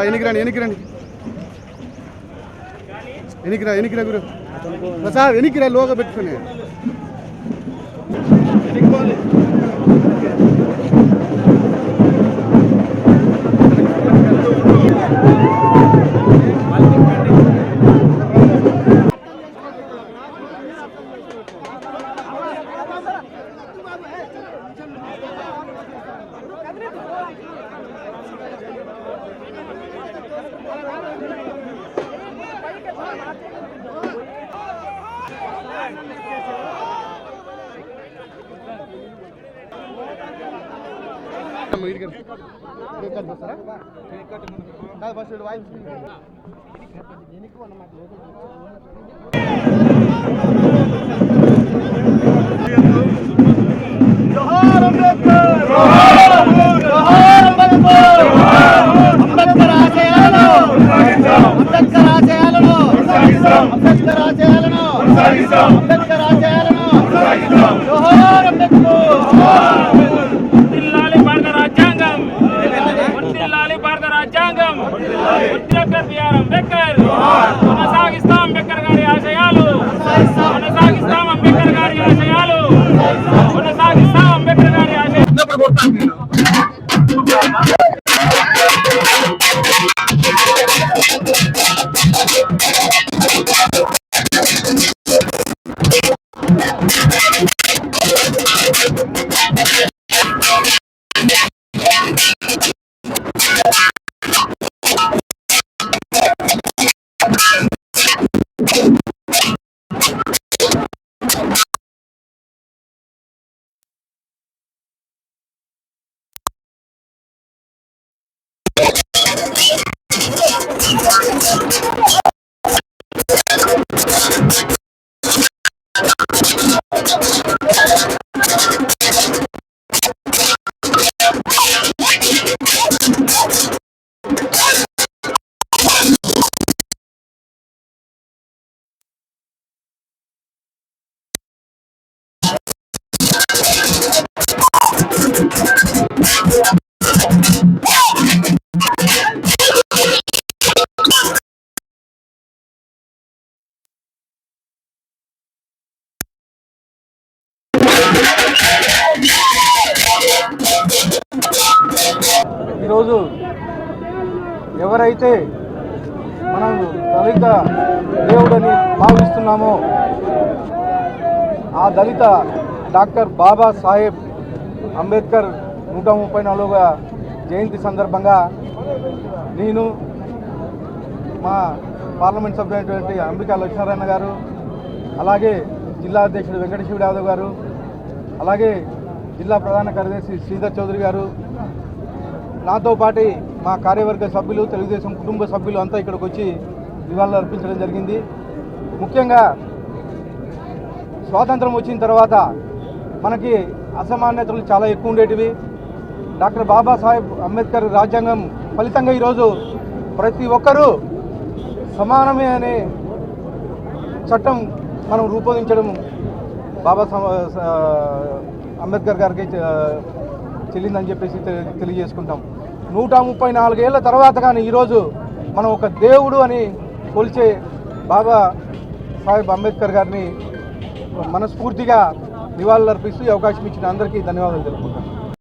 ఎనికిరా గురు ప్రసాద్ ఎనికిరా లోగా పెట్టుకుని ఈరోజు ఎవరైతే మనం దళిత దేవుడని భావిస్తున్నామో ఆ దళిత డాక్టర్ బాబా సాహెబ్ అంబేద్కర్ 134వ జయంతి సందర్భంగా నేను మా పార్లమెంట్ సభ్యులైనటువంటి అంబికా లక్ష్మీనారాయణ గారు, అలాగే జిల్లా అధ్యక్షుడు వెంకటేశ్వర యాదవ్ గారు, అలాగే జిల్లా ప్రధాన కార్యదర్శి శ్రీధర్ చౌదరి గారు, నాతో పాటు మా కార్యవర్గ సభ్యులు, తెలుగుదేశం కుటుంబ సభ్యులు అంతా ఇక్కడికి వచ్చి నివాళులు అర్పించడం జరిగింది. ముఖ్యంగా స్వాతంత్రం వచ్చిన తర్వాత మనకి అసమానతలు చాలా ఎక్కువ ఉండేటివి. డాక్టర్ బాబాసాహెబ్ అంబేద్కర్ రాజ్యాంగం ఫలితంగా ఈరోజు ప్రతి ఒక్కరూ సమానమే అనే చట్టం మనం రూపొందించడం బాబా అంబేద్కర్ గారికి చెల్లిందని చెప్పేసి తెలియజేసుకుంటాం. 134 ఏళ్ల తర్వాత కానీ ఈరోజు మనం ఒక దేవుడు అని కొలిచే బాబా సాహెబ్ అంబేద్కర్ గారిని మనస్ఫూర్తిగా నివాళులర్పిస్తూ ఈ అవకాశం ఇచ్చిన అందరికీ ధన్యవాదాలు తెలుపుకుంటాం.